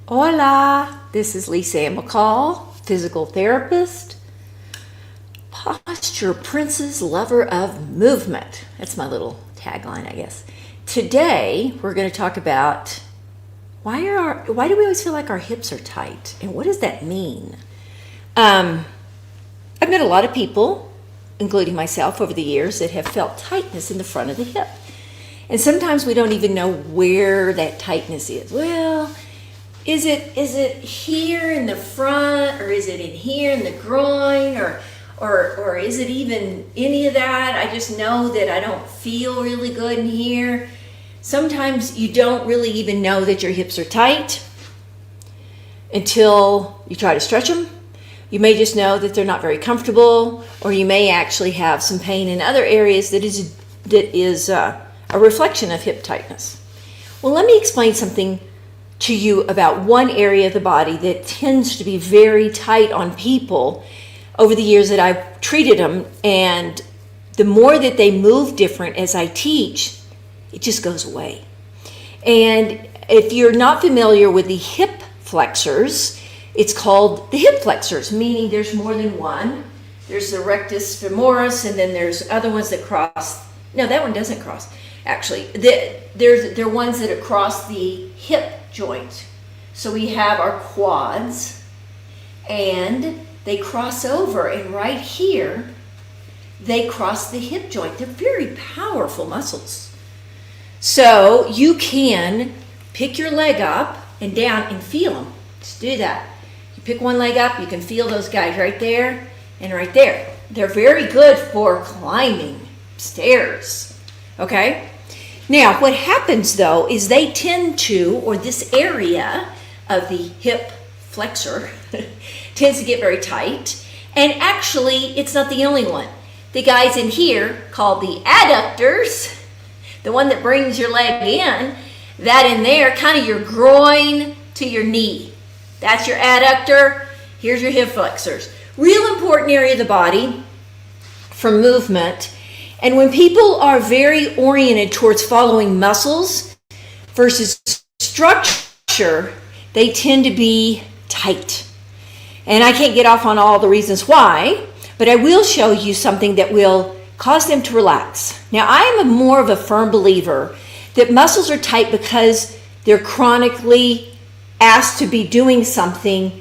Hola, this is Lisa McCall, physical therapist, posture princess, lover of movement. That's my little tagline, I guess. Today, we're going to talk about why do we always feel like our hips are tight, and what does that mean? I've met a lot of people, including myself, over the years that have felt tightness in the front of the hip. And sometimes we don't even know where that tightness is. Well, is it here in the front, or is it in here in the groin, or is it even any of that? I just know that I don't feel really good in here. Sometimes you don't really even know that your hips are tight until you try to stretch them. You may just know that they're not very comfortable, or you may actually have some pain in other areas that is a reflection of hip tightness. Well, let me explain something to you about one area of the body that tends to be very tight on people over the years that I've treated them, and the more that they move different as I teach, it just goes away. And if you're not familiar with the hip flexors, it's called the hip flexors, meaning there's more than one. There's the rectus femoris, and then there's other ones that cross. No, that one doesn't cross. Actually, they're ones that cross the hip joint. So we have our quads, and they cross over, and right here, they cross the hip joint. They're very powerful muscles. So you can pick your leg up and down and feel them. Just do that. You pick one leg up, you can feel those guys right there and right there. They're very good for climbing stairs. Okay? Now, what happens though is they tend to, or this area of the hip flexor tends to get very tight. And actually, it's not the only one. The guys in here called the adductors, the one that brings your leg in, that in there, kind of your groin to your knee. That's your adductor. Here's your hip flexors. Real important area of the body for movement. And when people are very oriented towards following muscles versus structure, they tend to be tight. And I can't get off on all the reasons why, but I will show you something that will cause them to relax. Now, I am more of a firm believer that muscles are tight because they're chronically asked to be doing something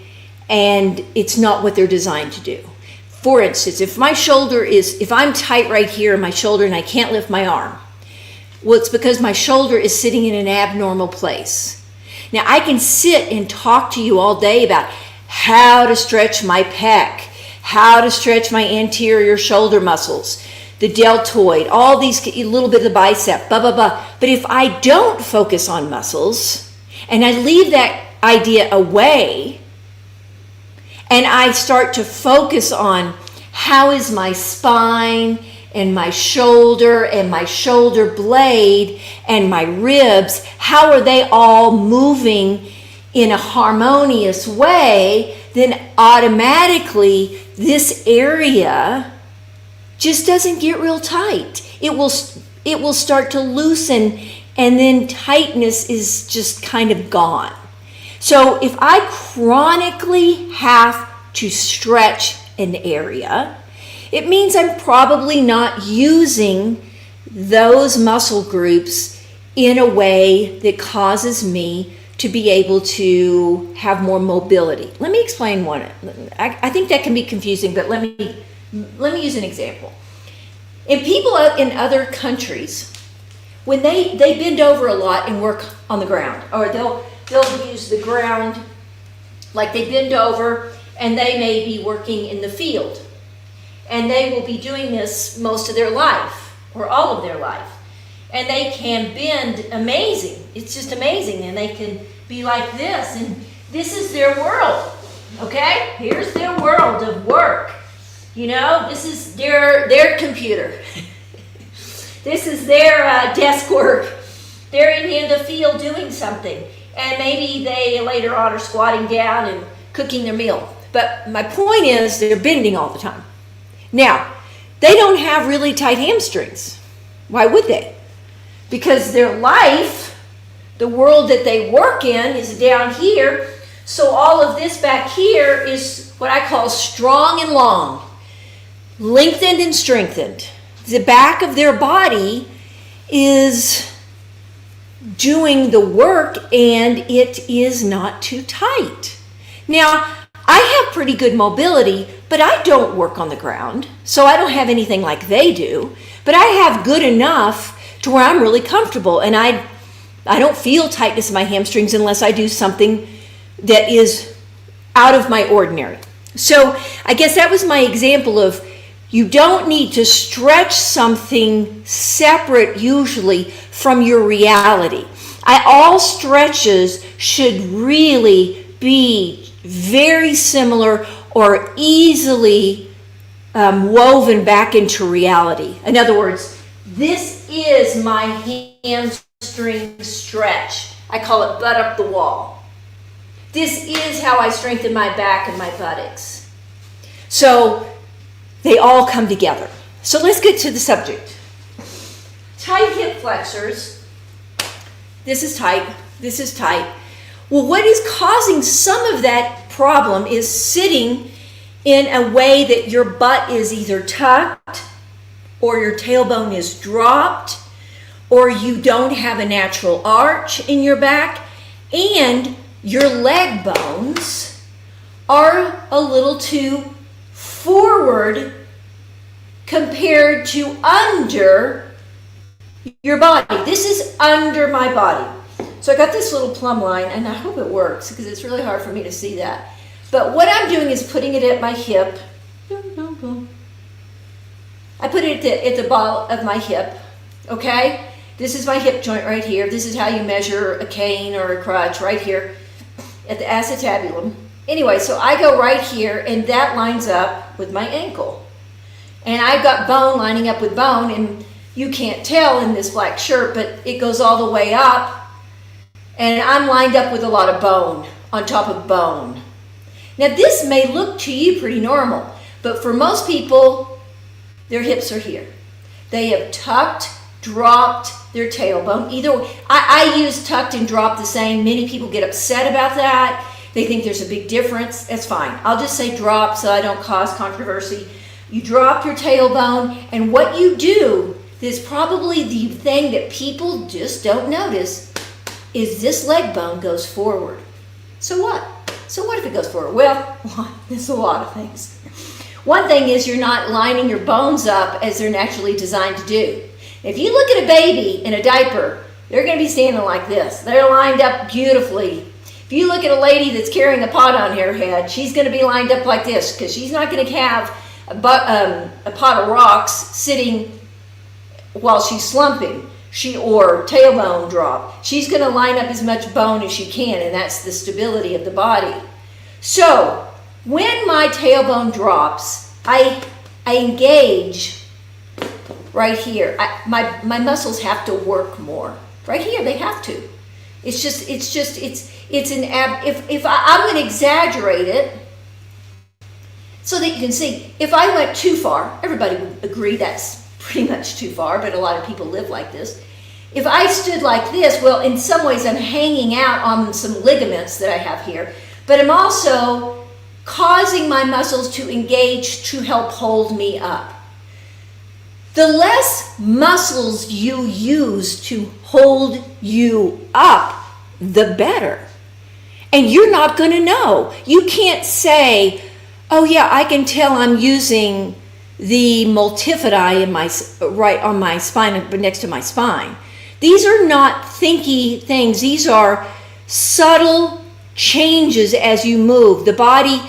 and it's not what they're designed to do. For instance, if I'm tight right here in my shoulder and I can't lift my arm, well, it's because my shoulder is sitting in an abnormal place. Now, I can sit and talk to you all day about how to stretch my pec, how to stretch my anterior shoulder muscles, the deltoid, all these little bit of the bicep, blah, blah, blah. But if I don't focus on muscles and I leave that idea away, and I start to focus on how is my spine and my shoulder blade and my ribs, how are they all moving in a harmonious way, then automatically this area just doesn't get real tight. It will start to loosen, and then tightness is just kind of gone. So if I chronically have to stretch an area, it means I'm probably not using those muscle groups in a way that causes me to be able to have more mobility. Let me explain one. I think that can be confusing, but let me use an example. In people in other countries, when they bend over a lot and work on the ground, or they'll use the ground, like they bend over and they may be working in the field. And they will be doing this most of their life, or all of their life. And they can bend amazing. It's just amazing. And they can be like this, and this is their world, okay? Here's their world of work. You know, this is their computer. This is their desk work. They're in the field doing something. And maybe they later on are squatting down and cooking their meal. But my point is they're bending all the time. Now, they don't have really tight hamstrings. Why would they? Because their life, the world that they work in is down here. So all of this back here is what I call strong and long, lengthened and strengthened. The back of their body is doing the work, and it is not too tight. Now, I have pretty good mobility, but I don't work on the ground, so I don't have anything like they do. But I have good enough to where I'm really comfortable, and I don't feel tightness in my hamstrings unless I do something that is out of my ordinary. So I guess that was my example of you don't need to stretch something separate usually from your reality. All stretches should really be very similar or easily woven back into reality. In other words, this is my hamstring stretch. I call it butt up the wall. This is how I strengthen my back and my buttocks. So they all come together. So let's get to the subject. Tight hip flexors. This is tight. This is tight. Well, what is causing some of that problem is sitting in a way that your butt is either tucked or your tailbone is dropped, or you don't have a natural arch in your back, and your leg bones are a little too forward compared to under your body. This is under my body. So I got this little plumb line, and I hope it works because it's really hard for me to see that. But what I'm doing is putting it at my hip. I put it at the ball of my hip, okay? This is my hip joint right here. This is how you measure a cane or a crutch, right here at the acetabulum. Anyway, so I go right here, and that lines up with my ankle. And I've got bone lining up with bone, and you can't tell in this black shirt, but it goes all the way up, and I'm lined up with a lot of bone on top of bone. Now, this may look to you pretty normal, but for most people, their hips are here. They have tucked, dropped their tailbone. Either way, I use tucked and dropped the same. Many people get upset about that. They think there's a big difference. That's fine. I'll just say drop so I don't cause controversy. You drop your tailbone, and what you do is probably the thing that people just don't notice is this leg bone goes forward. So what? So what if it goes forward? Well, there's a lot of things. One thing is you're not lining your bones up as they're naturally designed to do. If you look at a baby in a diaper, they're going to be standing like this. They're lined up beautifully. If you look at a lady that's carrying a pot on her head, she's going to be lined up like this because she's not going to have a pot of rocks sitting while she's slumping. Or tailbone drop. She's going to line up as much bone as she can, and that's the stability of the body. So when my tailbone drops, I engage right here. My muscles have to work more. Right here, they have to. I'm going to exaggerate it so that you can see. If I went too far, everybody would agree that's pretty much too far, but a lot of people live like this. If I stood like this, well, in some ways I'm hanging out on some ligaments that I have here, but I'm also causing my muscles to engage to help hold me up. The less muscles you use to hold you up, the better. And you're not going to know. You can't say, oh yeah, I can tell I'm using the multifidi right on my spine, but next to my spine. These are not thinky things. These are subtle changes as you move. The body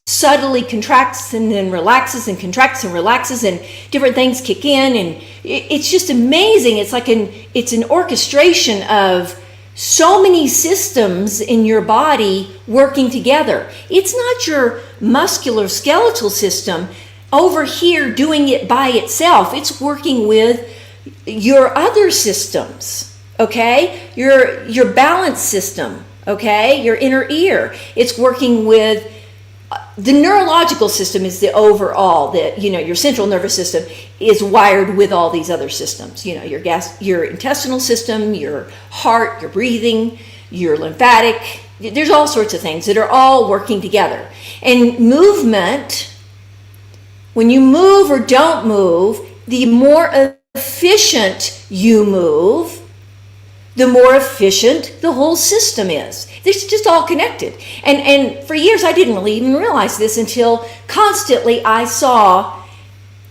subtly contracts and then relaxes and contracts and relaxes, and different things kick in, and it's just amazing. It's like it's an orchestration of so many systems in your body working together. It's not your musculoskeletal system over here doing it by itself. It's working with your other systems, okay? Your balance system, okay? Your inner ear. It's working with the neurological system is the overall, that, you know, your central nervous system is wired with all these other systems. You know, your intestinal system, your heart, your breathing, your lymphatic. There's all sorts of things that are all working together. And movement, when you move or don't move, the more efficient you move, the more efficient the whole system is. It's just all connected. And for years, I didn't really even realize this until constantly I saw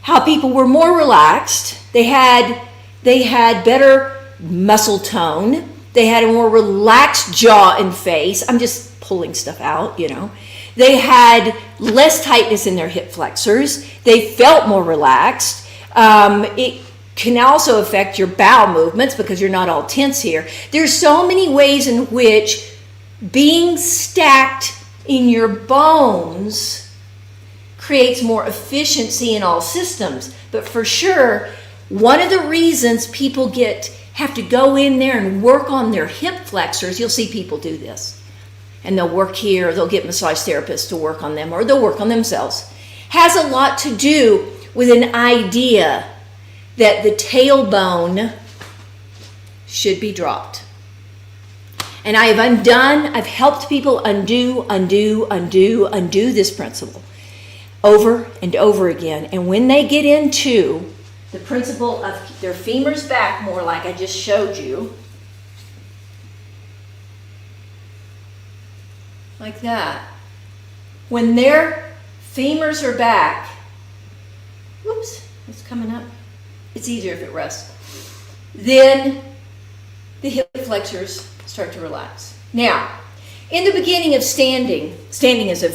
how people were more relaxed. They had better muscle tone. They had a more relaxed jaw and face. I'm just pulling stuff out, you know. They had less tightness in their hip flexors. They felt more relaxed. It can also affect your bowel movements because you're not all tense here. There's so many ways in which being stacked in your bones creates more efficiency in all systems. But for sure, one of the reasons people have to go in there and work on their hip flexors, you'll see people do this. And they'll work here, they'll get massage therapists to work on them, or they'll work on themselves. Has a lot to do with an idea that the tailbone should be dropped. And I've helped people undo this principle over and over again. And when they get into the principle of their femurs back more, like I just showed you, like that, when their femurs are back, whoops, it's coming up. It's easier if it rests. Then the hip flexors start to relax. Now, in the beginning of standing is a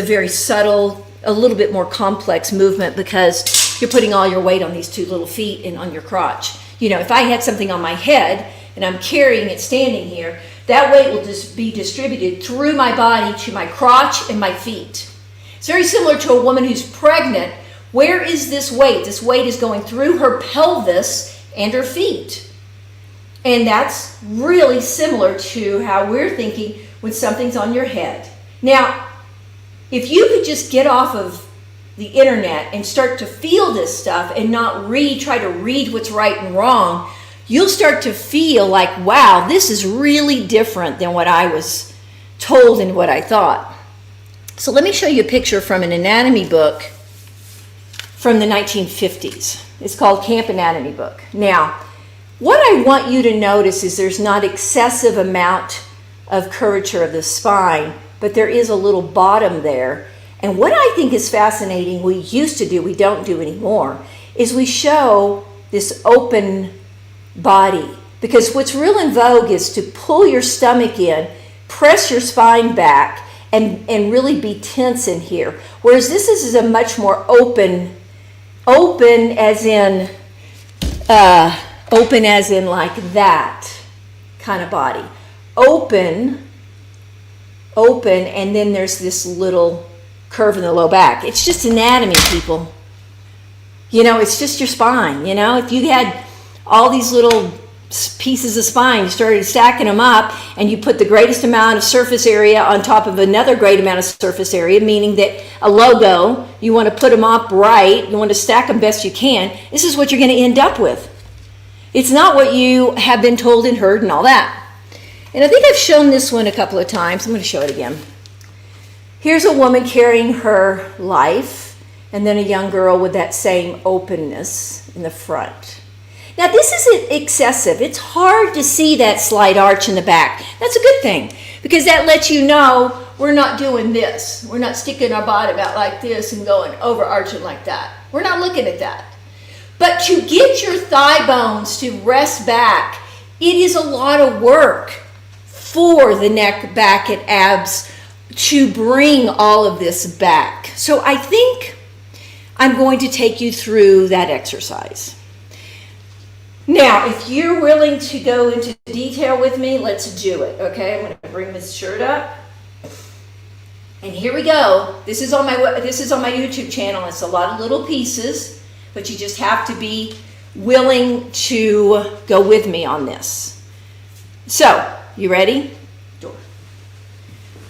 very subtle, a little bit more complex movement because you're putting all your weight on these two little feet and on your crotch. You know, if I had something on my head and I'm carrying it standing here, that weight will just be distributed through my body to my crotch and my feet. It's very similar to a woman who's pregnant. Where is this weight? This weight is going through her pelvis and her feet. And that's really similar to how we're thinking when something's on your head. Now, if you could just get off of the internet and start to feel this stuff and not try to read what's right and wrong, you'll start to feel like, wow, this is really different than what I was told and what I thought. So let me show you a picture from an anatomy book from the 1950s. It's called Camp Anatomy Book. Now, what I want you to notice is there's not excessive amount of curvature of the spine, but there is a little bottom there. And what I think is fascinating, we used to do, we don't do anymore, is we show this open body. Because what's real in vogue is to pull your stomach in, press your spine back, and really be tense in here. Whereas this is a much more open as in like that kind of body. Open, and then there's this little curve in the low back. It's just anatomy, people. You know, it's just your spine. You know, if you had all these little pieces of spine, you started stacking them up, and you put the greatest amount of surface area on top of another great amount of surface area, meaning that a logo, you want to put them up right, you want to stack them best you can, this is what you're going to end up with. It's not what you have been told and heard and all that. And I think I've shown this one a couple of times. I'm going to show it again. Here's a woman carrying her life, and then a young girl with that same openness in the front. Now, this isn't excessive. It's hard to see that slight arch in the back. That's a good thing, because that lets you know we're not doing this. We're not sticking our bottom out like this and going overarching like that. We're not looking at that. But to get your thigh bones to rest back, it is a lot of work for the neck, back, and abs to bring all of this back. So I think I'm going to take you through that exercise. Now, if you're willing to go into detail with me, let's do it, okay? I'm going to bring this shirt up. And here we go. This is on my YouTube channel. It's a lot of little pieces, but you just have to be willing to go with me on this. So, you ready? Door.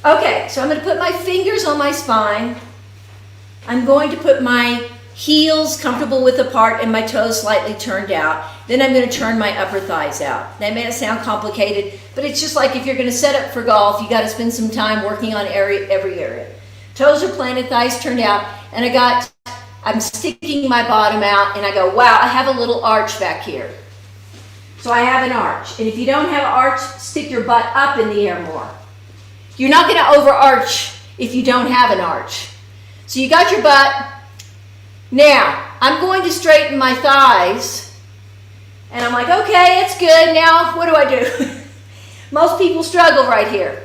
Okay, so I'm going to put my fingers on my spine. I'm going to put my heels comfortable width apart and my toes slightly turned out. Then I'm going to turn my upper thighs out. That may sound complicated, but it's just like if you're going to set up for golf, you got to spend some time working on every area. Toes are planted, thighs turned out, and I'm sticking my bottom out, and I go, wow, I have a little arch back here. So I have an arch. And if you don't have an arch, stick your butt up in the air more. You're not going to overarch if you don't have an arch. So you got your butt. Now, I'm going to straighten my thighs. And I'm like, okay, it's good. Now, what do I do? Most people struggle right here.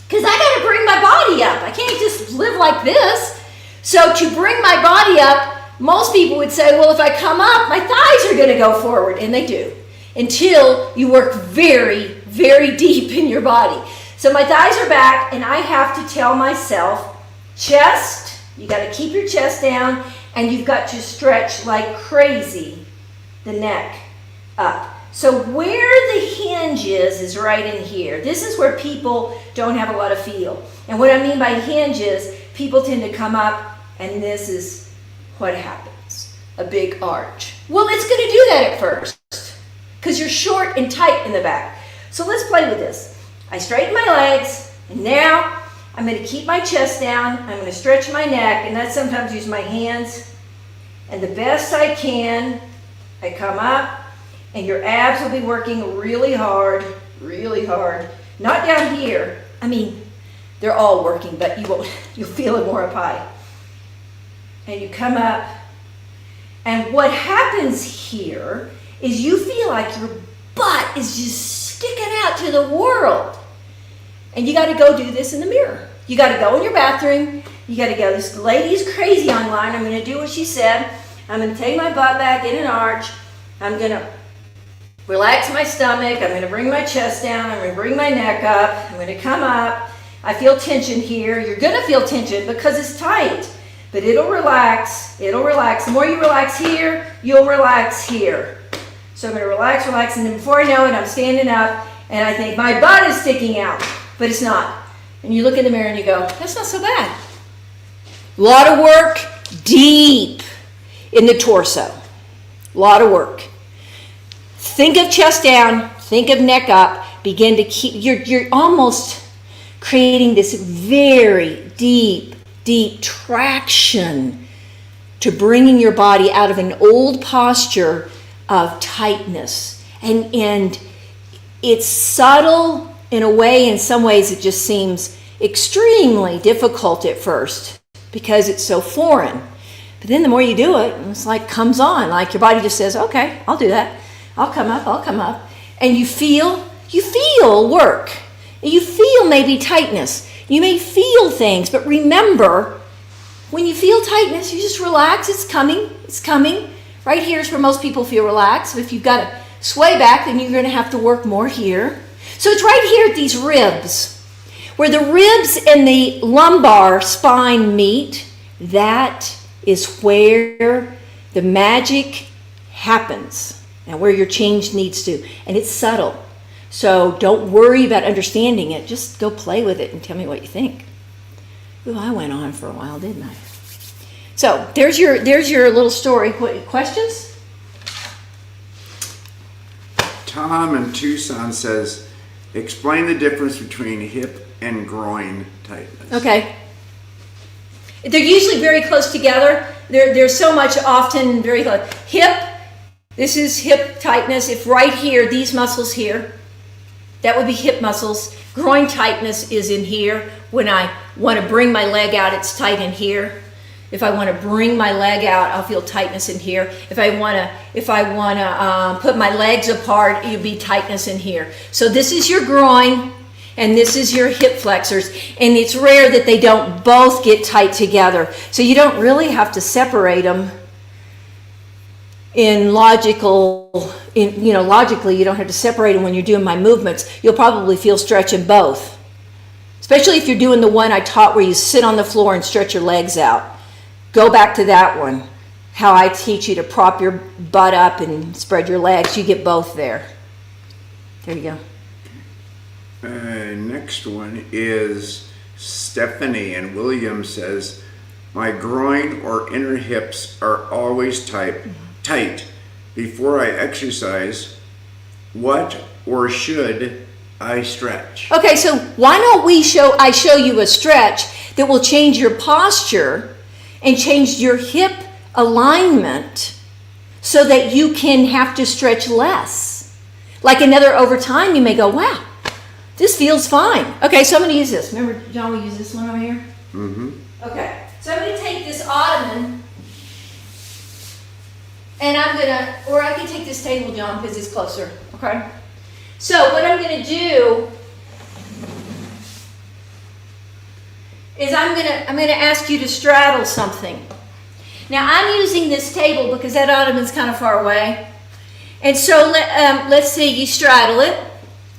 Because I got to bring my body up. I can't just live like this. So to bring my body up, most people would say, well, if I come up, my thighs are going to go forward. And they do. Until you work very, very deep in your body. So my thighs are back, and I have to tell myself, chest, you got to keep your chest down, and you've got to stretch like crazy the neck up. So where the hinge is right in here. This is where people don't have a lot of feel. And what I mean by hinge is people tend to come up, and this is what happens, a big arch. Well, it's going to do that at first because you're short and tight in the back. So let's play with this. I straighten my legs, and now I'm going to keep my chest down. I'm going to stretch my neck, and I sometimes use my hands. And the best I can, I come up, and your abs will be working really hard, really hard. Not down here. I mean, they're all working, but you'll feel it more up high. And you come up, and what happens here is you feel like your butt is just sticking out to the world. And you got to go do this in the mirror. You got to go in your bathroom. You got to go, this lady's crazy online. I'm going to do what she said. I'm going to take my butt back in an arch. I'm going to relax my stomach. I'm going to bring my chest down. I'm going to bring my neck up. I'm going to come up. I feel tension here. You're going to feel tension because it's tight. But it'll relax. It'll relax. The more you relax here, you'll relax here. So I'm going to relax, and then before I know it, I'm standing up, and I think my butt is sticking out, but it's not. And you look in the mirror and you go, that's not so bad. A lot of work deep in the torso. A lot of work. Think of chest down, think of neck up, begin to keep, you're almost creating this very deep traction to bringing your body out of an old posture of tightness. And it's subtle in a way. In some ways it just seems extremely difficult at first because it's so foreign. But then the more you do it, it's like comes on, like your body just says, okay, I'll do that. I'll come up. And you feel work. You feel maybe tightness. You may feel things, but remember, when you feel tightness, you just relax. It's coming. Right here is where most people feel relaxed. If you've got to sway back, then you're going to have to work more here. So it's right here at these ribs. Where the ribs and the lumbar spine meet, that is where the magic happens and where your change needs to. And it's subtle. So don't worry about understanding it. Just go play with it and tell me what you think. Ooh, I went on for a while, didn't I? So there's your little story. Questions? Tom in Tucson says, explain the difference between hip and groin tightness. Okay. They're usually very close together. They're so much often very close. Hip, this is hip tightness. If right here, these muscles here, that would be hip muscles. Groin tightness is in here. When I want to bring my leg out, it's tight in here. If I want to bring my leg out, I'll feel tightness in here. If I want to put my legs apart, it'll be tightness in here. So this is your groin, and this is your hip flexors. And it's rare that they don't both get tight together. So you don't really have to separate them logically, you don't have to separate them when you're doing my movements. You'll probably feel stretch in both. Especially if you're doing the one I taught where you sit on the floor and stretch your legs out. Go back to that one. How I teach you to prop your butt up and spread your legs. You get both there. There you go. Next one is Stephanie, and William says, my groin or inner hips are always tight before I exercise. What or should I stretch? Okay, so why don't I show you a stretch that will change your posture and change your hip alignment so that you can have to stretch less. Like over time, you may go, wow, this feels fine. Okay, so I'm going to use this. Remember, John, we use this one over here? Mm-hmm. Okay, so I'm going to take this ottoman, and or I can take this table, John, because it's closer, okay? So what I'm going to do is I'm going to ask you to straddle something. Now, I'm using this table because that ottoman's kind of far away. And so let's say you straddle it,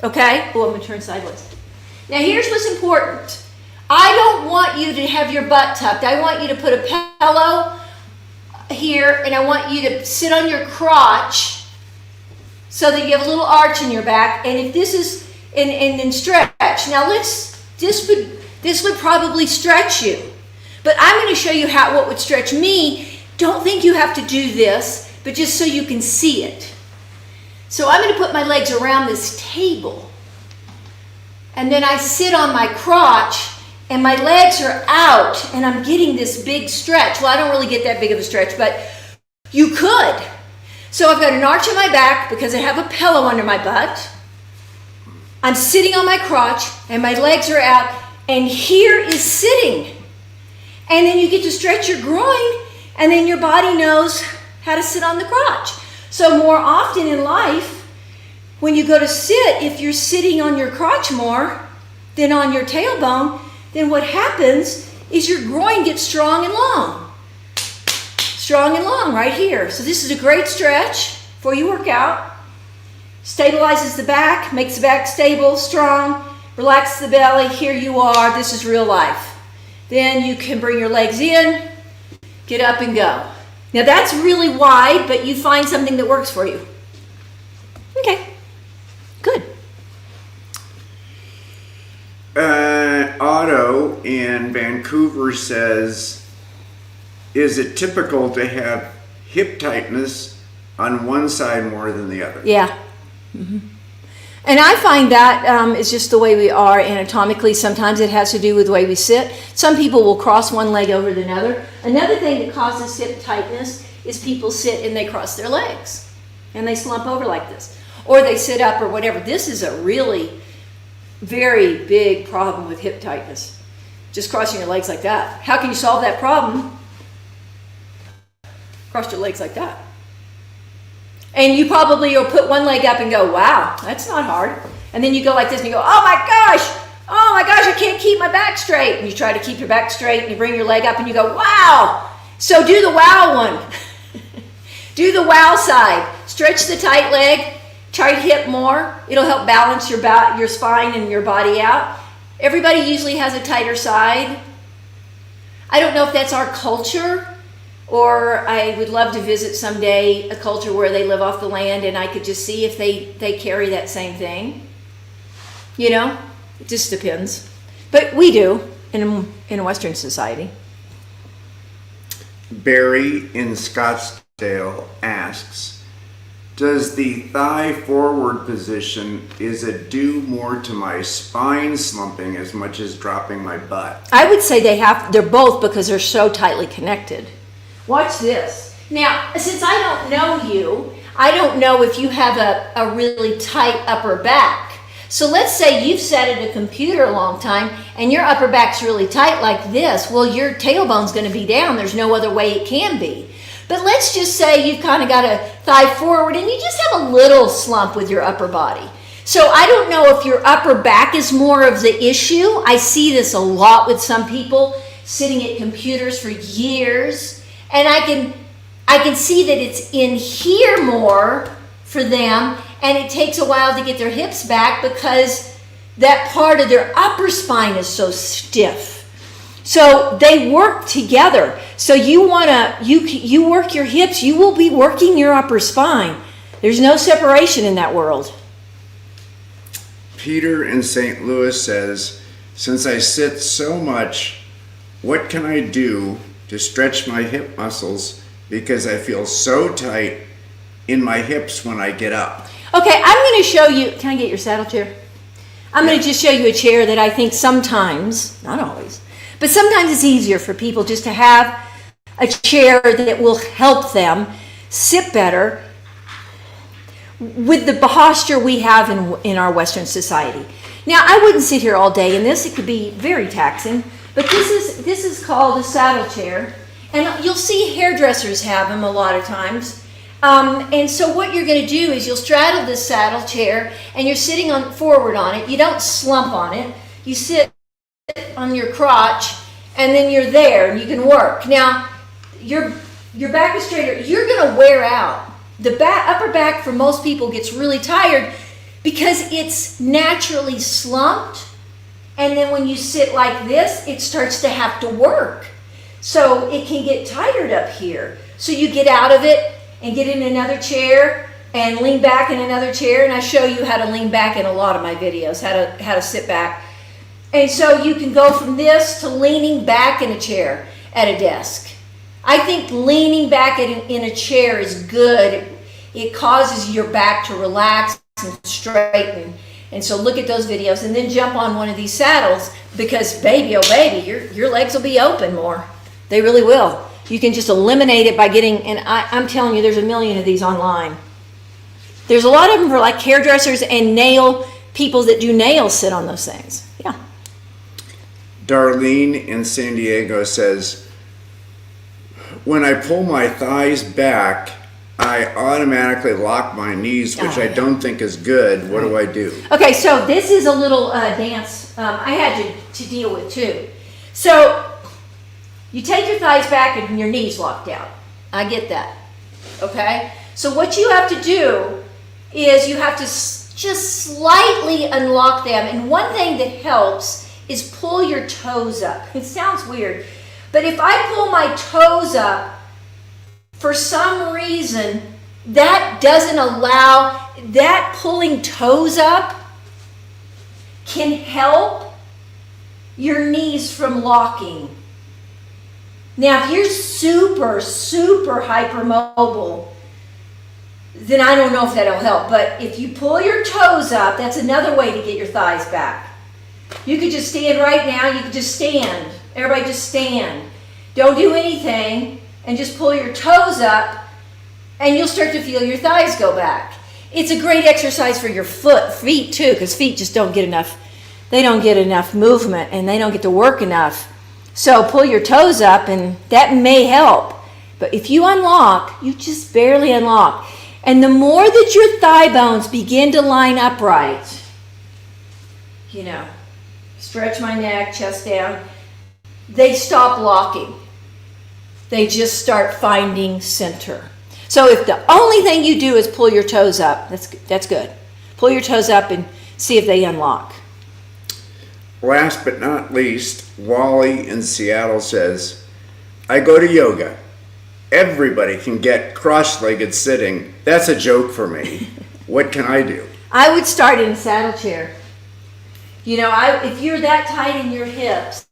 okay? Oh, I'm going to turn sideways. Now, here's what's important. I don't want you to have your butt tucked. I want you to put a pillow here, and I want you to sit on your crotch so that you have a little arch in your back. And if this is, and then stretch. Now, this would probably stretch you. But I'm going to show you what would stretch me. Don't think you have to do this, but just so you can see it. So I'm going to put my legs around this table. And then I sit on my crotch, and my legs are out, and I'm getting this big stretch. Well, I don't really get that big of a stretch, but you could. So I've got an arch in my back because I have a pillow under my butt. I'm sitting on my crotch, and my legs are out, and here is sitting. And then you get to stretch your groin, and then your body knows how to sit on the crotch. So more often in life, when you go to sit, if you're sitting on your crotch more than on your tailbone, then what happens is your groin gets strong and long. Strong and long right here. So this is a great stretch before you work out. Stabilizes the back, makes the back stable, strong, relaxes the belly. Here you are. This is real life. Then you can bring your legs in, get up and go. Now that's really wide, but you find something that works for you. Okay, good. Otto in Vancouver says, is it typical to have hip tightness on one side more than the other? Yeah. Mm-hmm. And I find that is just the way we are anatomically. Sometimes it has to do with the way we sit. Some people will cross one leg over the other. Another thing that causes hip tightness is people sit and they cross their legs and they slump over like this. Or they sit up or whatever. This is a really very big problem with hip tightness. Just crossing your legs like that. How can you solve that problem? Cross your legs like that. And you probably will put one leg up and go, wow, that's not hard. And then you go like this and you go, oh my gosh, I can't keep my back straight. And you try to keep your back straight and you bring your leg up and you go, wow. So do the wow one. Do the wow side. Stretch the tight leg, try to hip more. It'll help balance your spine and your body out. Everybody usually has a tighter side. I don't know if that's our culture, or I would love to visit someday a culture where they live off the land and I could just see if they carry that same thing. You know, it just depends. But we do in a Western society. Barry in Scottsdale asks, does the thigh forward position, is it due more to my spine slumping as much as dropping my butt? I would say they're both because they're so tightly connected. Watch this. Now, since I don't know you, I don't know if you have a really tight upper back. So let's say you've sat at a computer a long time and your upper back's really tight like this. Well, your tailbone's going to be down. There's no other way it can be. But let's just say you've kind of got a thigh forward and you just have a little slump with your upper body. So I don't know if your upper back is more of the issue. I see this a lot with some people sitting at computers for years. And I can see that it's in here more for them, and it takes a while to get their hips back because that part of their upper spine is so stiff. So they work together. So you work your hips, you will be working your upper spine. There's no separation in that world. Peter in St. Louis says, since I sit so much, what can I do to stretch my hip muscles because I feel so tight in my hips when I get up? Okay, I'm going to show you. Can I get your saddle chair? I'm going to just show you a chair that I think sometimes, not always, but sometimes it's easier for people just to have a chair that will help them sit better with the posture we have in our Western society. Now, I wouldn't sit here all day in this. It could be very taxing, but this is called a saddle chair, and you'll see hairdressers have them a lot of times. And so what you're going to do is you'll straddle this saddle chair, and you're sitting forward on it. You don't slump on it. You sit on your crotch, and then you're there, and you can work. Now, your back is straighter. You're going to wear out. The upper back for most people gets really tired because it's naturally slumped, and then when you sit like this, it starts to have to work. So it can get tired up here. So you get out of it and get in another chair and lean back in another chair, and I show you how to lean back in a lot of my videos, how to sit back. And so you can go from this to leaning back in a chair at a desk. I think leaning back in a chair is good. It causes your back to relax and straighten. And so look at those videos and then jump on one of these saddles, because baby, oh baby, your legs will be open more. They really will. You can just eliminate it by getting, and I'm telling you, there's a million of these online. There's a lot of them for like hairdressers and people that do nails sit on those things. Yeah. Darlene in San Diego says, when I pull my thighs back, I automatically lock my knees, which I don't think is good. What do I do? Okay, so this is a little dance I had to deal with too. So you take your thighs back and your knees locked out. I get that. Okay? So what you have to do is you have to just slightly unlock them. And one thing that helps is pull your toes up. It sounds weird, but if I pull my toes up, for some reason, that doesn't allow, that pulling toes up can help your knees from locking. Now, if you're super, super hypermobile, then I don't know if that'll help. But if you pull your toes up, that's another way to get your thighs back. You could just stand right now. You could just stand. Everybody just stand. Don't do anything, and just pull your toes up, and you'll start to feel your thighs go back. It's a great exercise for your feet too, because feet just don't get enough. They don't get enough movement, and they don't get to work enough. So pull your toes up, and that may help. But if you unlock, you just barely unlock. And the more that your thigh bones begin to line upright, stretch my neck, chest down, they stop locking. They just start finding center. So if the only thing you do is pull your toes up, that's good. Pull your toes up and see if they unlock. Last but not least, Wally in Seattle says, I go to yoga. Everybody can get cross-legged sitting. That's a joke for me. What can I do? I would start in a saddle chair. If you're that tight in your hips,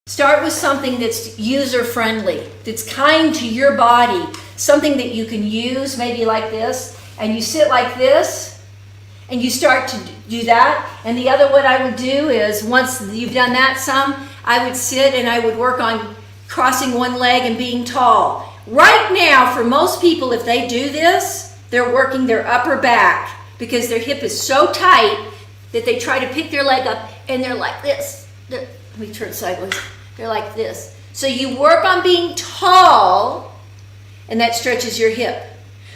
start with something that's user-friendly, that's kind to your body, something that you can use, maybe like this, and you sit like this, and you start to do that. And the other, what I would do is, once you've done that some, I would sit and I would work on crossing one leg and being tall. Right now, for most people, if they do this, they're working their upper back because their hip is so tight that they try to pick their leg up and they're like this. Let me turn sideways. They're like this. So you work on being tall, and that stretches your hip.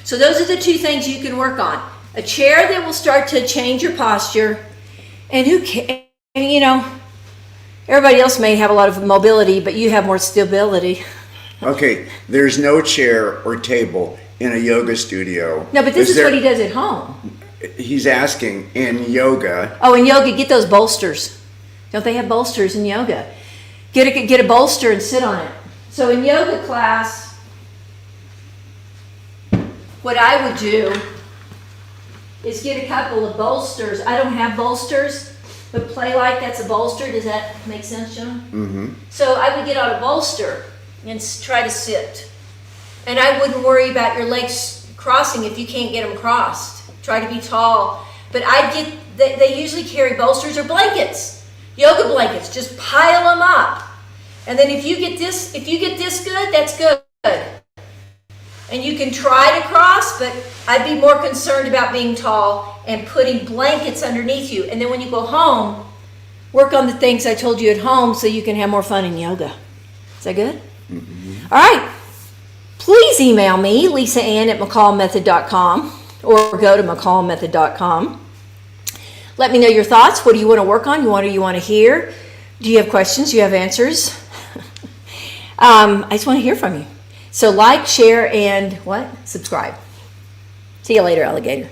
So those are the two things you can work on. A chair that will start to change your posture, and everybody else may have a lot of mobility, but you have more stability. Okay, there's no chair or table in a yoga studio. No, but this is what he does at home. He's asking, in yoga. Oh, in yoga, get those bolsters. Don't they have bolsters in yoga? Get a bolster and sit on it. So in yoga class, what I would do is get a couple of bolsters. I don't have bolsters, but play like that's a bolster. Does that make sense, John? Mm-hmm. So I would get out a bolster and try to sit. And I wouldn't worry about your legs crossing if you can't get them crossed. Try to be tall. But they usually carry bolsters or blankets, yoga blankets. Just pile them up. And then if you get this good, that's good. And you can try to cross, but I'd be more concerned about being tall and putting blankets underneath you. And then when you go home, work on the things I told you at home so you can have more fun in yoga. Is that good? Mm-hmm. All right. Please email me, lisaann@mccallmethod.com, or go to mccallmethod.com. Let me know your thoughts. What do you want to work on? What do you want to hear? Do you have questions? Do you have answers? I just want to hear from you. So like, share, and what? Subscribe. See you later, alligator.